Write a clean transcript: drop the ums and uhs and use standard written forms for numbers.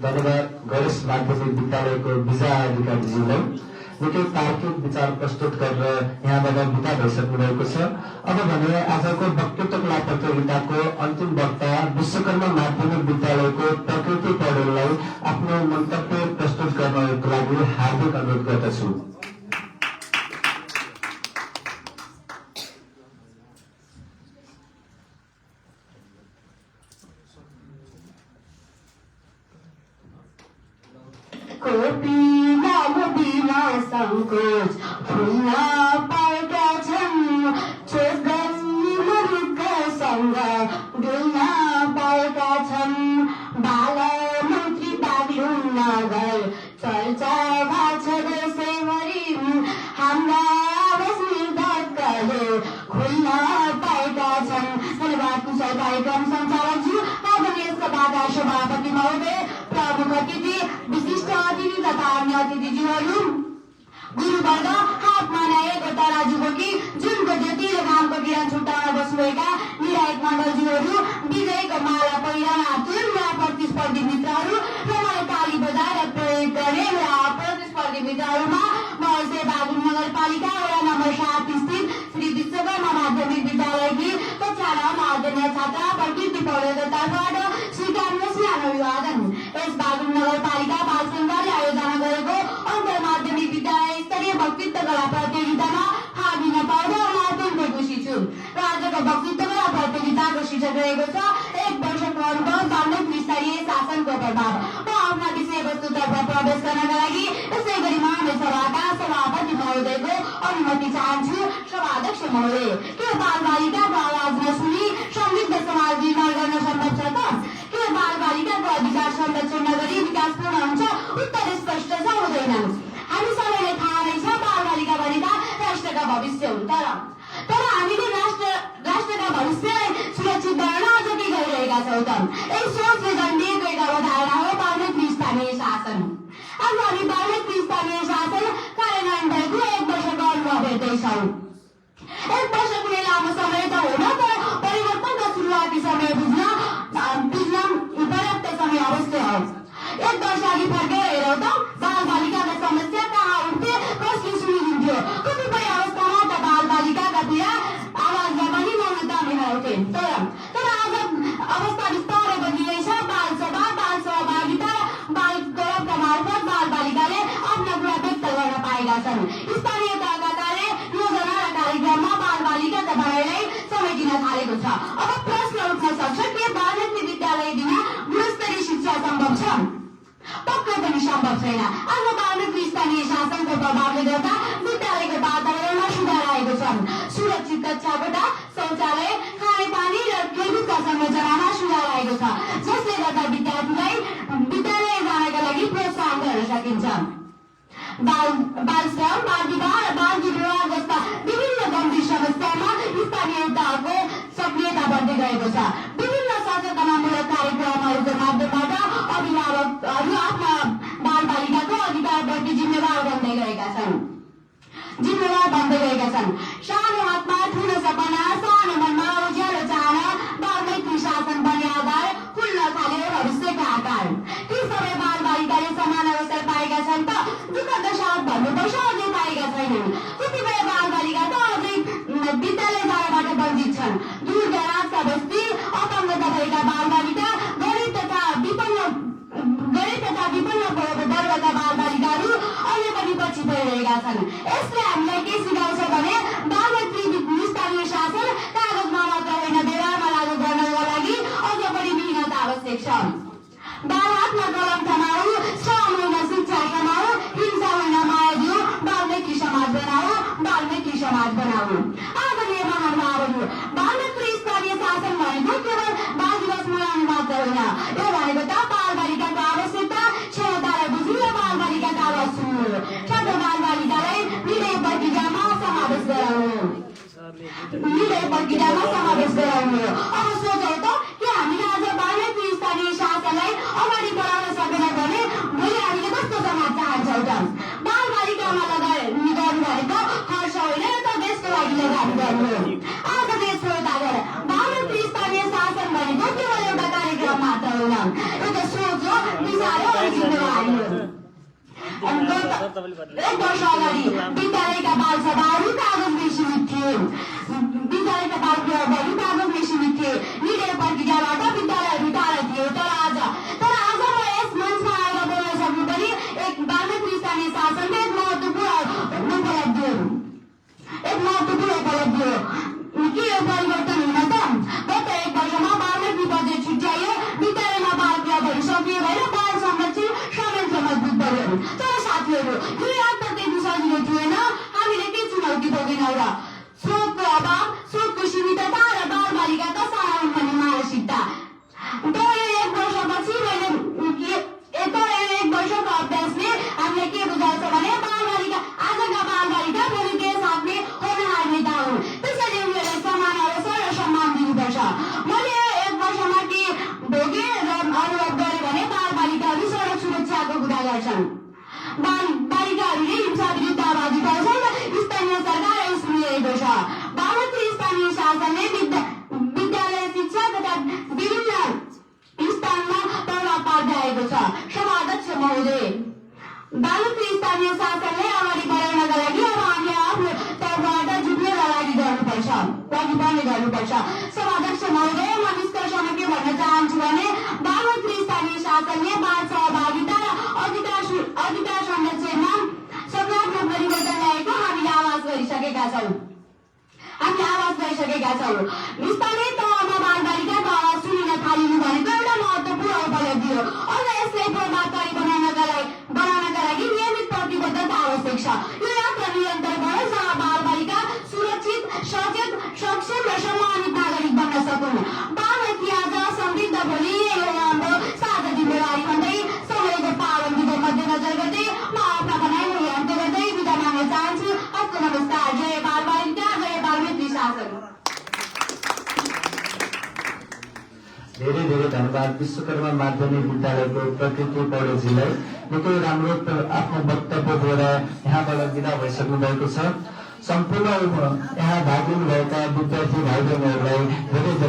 धन्यवाद गणेश माध्यमिक विद्यालयको विजय अधिकारीज्यूलाई निकै तार्किक विचार प्रस्तुत गरेर यहाँबाट बिदा भइसक्नु भएको छ। अब भने आजको वक्तृत्व कला प्रतियोगिताको अन्तिम वक्ता विश्वकर्मा माध्यमिक विद्यालयको प्रकृति पौडेललाई आफ्नो मन्तव्य प्रस्तुत गर्नको लागि हार्दिक अनुरोध गर्दछु। संकोच फुल्न पाएका छन्, चोगनीहरूका सँग डुल्न पाएका छन्। बालमन्त्री बागलुङ नगर चर्चा भएको छ देशैभरि, हाम्रा आवाज निर्धक्कले खुल्न पाएका छन्। धन्यवाद कुशल कार्यक्रम सञ्चालकज्यू, आदरणीय सभाका सभापति महोदय, प्रमुख अतिथि, विशिष्ट अतिथि तथा अन्य अतिथिज्यूहरू, गुरुवर्ग, हातमा ल्याएको तराजु बोकी जुनको ज्योति र घामको किरण छुट्टाउन बस्नुभएका निर्णायक मण्डलज्यूहरू, विजयको माला पहिरन आतुर मेरा प्रतिस्पर्धी मित्रहरू र मलाई ताली बजाएर प्रयोग गर्ने मेरा प्रतिस्पर्धी मित्रहरूमा महर्षि बागलुङ नगरपालिका वडा नम्बर 7 स्थित श्री विश्वकर्मा माध्यमिक विद्यालयकी कक्षा 9 आदरणीय छात्रा प्रकृति पौडेलको तर्फबाट स्वीकार्य सानो अभिवादन। यस बागलुङ नगरपालिका बाल संघले आयोजना गरेको अन्तर माध्यमिक विद्यालय स्तरीय वक्तृत्व कला प्रतियोगितामा भाग लिन पाउँदा म अत्यन्तै खुसी छु। र आजको वक्तृत्व कला प्रतियोगिताको शीर्षक रहेको छ 1 वर्षको अनुभव बाल्मिक स्तरीय शासनको प्रभाव। म आफ्ना विषयवस्तुतर्फ प्रवेश गर्नका लागि यसै गरी मानव सभाका सभापति महोदयको अनुमति चाहन्छु। सभाध्यक्ष महोदय, के बालबालिकाको आवाज नसुनी समृद्ध समाज निर्माण गर्न सम्भव छ त? के बालबालिकाको अधिकार संरक्षण नगरी विकास पूर्ण हुन्छ? उत्तर स्पष्ट छ, हुँदैन। हामी सबैलाई थाहा नै छ बालबालिका भनेका राष्ट्रका भविष्य हुन्, तर हामीले राष्ट्रका भविष्यलाई सुरक्षित गर्न अझ के गरिरहेका छौँ त? यही सोचले जन्मिएको एक अवधारणा हो बाल्मिक स्थानीय शासन। आज हामी बाल्मिक स्थानीय शासन कार्यान्वयन भएको 1 वर्षको अनुभव हेर्दैछौँ। 1 वर्ष कुनै लामो समय त होइन, तर परिवर्तनका सुरुवाती समय बुझ्न पर्याप्त समय अवश्य हो। 1 वर्ष अघि फर्केर हेरौँ त, बालबालिकाका समस्या कहाँ उठ्थे, कसले सुनिदिन्थ्यो? कतिपय अवस्थामा त बालबालिकाका पीडा आवाजमा पनि मौनता मिलाउँथे। तर आज अवस्था बिस्तारै बदलिँदैछ। बालसभा, बाल सहभागिता, बाल क्लबका मार्फत बालबालिकाले आफ्ना कुरा व्यक्त गर्न पाएका छन्। स्थानीय तहका कार्य योजना र कार्यक्रममा बालबालिकाका भनाइलाई समेटिन थालेको छ। अब प्रश्न उठ्न सक्छ, के बाल्मिक विद्यालय बिना गुणस्तरीय शिक्षा सम्भव छ? पक्कै पनि सम्भव छैन। आज बाल्मिक स्थानीय शासनको प्रभावले गर्दा विद्यालयको वातावरणमा सुधार आएको छ। सुरक्षित कक्षाकोठा, शौचालय, खानेपानी र खेलकुदका संरचनामा सुधार आएको छ, जसले गर्दा विद्यार्थीलाई विद्यालय जानका लागि प्रोत्साहन गर्न सकिन्छ। बाल श्रम, बाल विवाह र बाल विवाह जस्ता विभिन्न गम्भीर समस्यामा स्थानीय तहको सक्रियता बढ्दै गएको छ। विभिन्न सचेतनामूलक कार्यक्रमहरूको माध्यमबाट अभिभावकहरू आफ्ना बालबालिकाको अधिकारप्रति जिम्मेवार बन्दै गएका छन्। सानो हातमा ठुलो सपना, सानो मनमा उज्यालो चाहना, बाल्मिक शासन बन्ने आधार खुल्न थाल्यो भविष्यको आकार। ती सबै बालबालिकाले समान अवसर पाएका छन् त? दुःखद साथ भन्नुपर्छ, अझै पाएका छैनन्। कतिपय बालबालिका त अझै विद्यालय जानबाट वञ्चित छन्। दूरदराजका बस्ती, अपङ्गता भएका बालबालिका, गरीब तथा विपन्न वर्गका बालबालिकाहरू अहिले पनि पछि परिरहेका छन्। यसले हामीलाई के सिकाउँछ भने बाल्मिक स्थानीय शासन कागजमा मात्र होइन, व्यवहारमा लागू गर्नका लागि अझ पनि मिहिनेत आवश्यक छ। बाल हातमा कलम थमाऊ, श्रम होइन शिक्षा कमाऊ, हिंसा होइन माया दिऊ, बाल्मिक समाज बनाऊ, बाल्मिक समाज बनाऊ। आदरणीय महानुभावहरू, बाल्मिक स्थानीय शासन भनेको केवल बाल दिवस मनाउनु मात्र होइन। यो भनेको त बालबालिकाको आवश्यकता, क्षमतालाई बुझ्नु र बालबालिकाको आवाज सुन्नु, साथै बालबालिकालाई निर्णय प्रक्रियामा समावेश गराउनु। अब सोचौँ त, के हामीले आज बाल्मिक स्थानीय शासनलाई अगाडि बढाउन सकेन भने भोलि हामीले कस्तो समाज चाहन्छौँ त? बालबालिकामा लगानी गर्नु भनेको खर्च होइन, त देशको लागि लगानी गर्नु हो। आज देश श्रोतागर, बाल्मिक स्थानीय शासन भनेको केवल एउटा कार्यक्रम मात्र होइन, बहिनीहरू, एक वर्ष अगाडि विद्यालयका बालसभाहरू कागजले सीमित थिए, विद्यालयका बालगृहहरू कागजले सीमित थिए, निर्णय प्रक्रियाबाट विद्यालयहरू टाढा थिए। तर आज म यस मञ्चमा आएर बोल्न सक्नु पनि एक बालमित्र स्थानीय शासनको एक महत्त्वपूर्ण उपलब्धि हो। के यो परिवर्तन हुन त? गत एक वर्षमा बालमित्र बजेट छुट्याइयो, विद्यालयमा बालगृहहरू सक्रिय भएर बाल संरक्षण संयन्त्र मजबुत बन्यो। तर साथीहरू, यो यात्रा त्यति सजिलो थिएन। हामीले के चुनौती भोगेनौँ र? स्रोतको अभाव, स्रोतको सीमितता र बालबालिकाका साना भन्ने मानसिकता। तर यो एक वर्षको अभ्यासले हामीले के बुझाउँछ भने आजका बालबालिका भोलि देश हाँक्ने होनहार नेता हुन्। त्यसैले उनीहरूलाई समान अवसर र सम्मान दिनुपर्छ। मैले यो एक वर्षमा के भोगेँ र अनुभव गरेँ भने बालबालिकाहरू सडक सुरक्षाको कुरा गर्छन्, बालिकाहरूले हिंसा विरुद्ध आवाज उठाउँछन् र स्थानीय सरकार यसो मिलेको छ। बालमित्र स्थानीय शासनले विद्यालय शिक्षा तथा विभिन्न स्थानमा प्रभाव पार्दै आएको छ। सभाध्यक्ष महोदय, बालमित्र स्थानीय शासनले अगाडि बढाउनका लागि अब हामी आफ्नो तर्फबाट जुट्ने र लागि बढ्ने गर्नुपर्छ। सभाध्यक्ष महोदय, म निष्कर्षमा के भन्न चाहन्छु भने बालमित्र स्थानीय शासनले बाल सहभागिता र अधिकार संरक्षणमा सकारात्मक परिवर्तन ल्याएको हामीले आवाज गरिसकेका छौँ। स्थानीय तहमा बालबालिकाको आवाज सुनिन थालिनु भनेको एउटा महत्त्वपूर्ण उपलब्धि हो। अझ यसलाई प्रभावकारी बनाउनका लागि नियमित प्रतिबद्धता आवश्यक छ। यो यात्रा निरन्तर भयो जहाँ बालबालिका सुरक्षित, सचेत, सक्षम र सम्मानित नागरिक बन्न सकुन्। बालमित्र आज समृद्ध भोलि यो हाम्रो साझा जिम्मेवारी भन्दै समयको पाबन्दीको मध्यनजर गर्दै म आफ्ना भनाइ अन्त्य गर्दै बिदा माग्न चाहन्छु। हस्त नमस्कार। जय बालबालिका, जय बालमित्र शासन। धेरै धेरै धन्यवाद विश्वकर्मा माध्यमिक विद्यालयको प्रकृति पौडेलजीलाई। निकै राम्रो आफ्नो वक्तव्य दिएर यहाँबाट विदा भइसक्नु भएको छ। सम्पूर्ण यहाँ भाग लिनुभएका विद्यार्थी भाइ बहिनीहरूलाई धेरै धेरै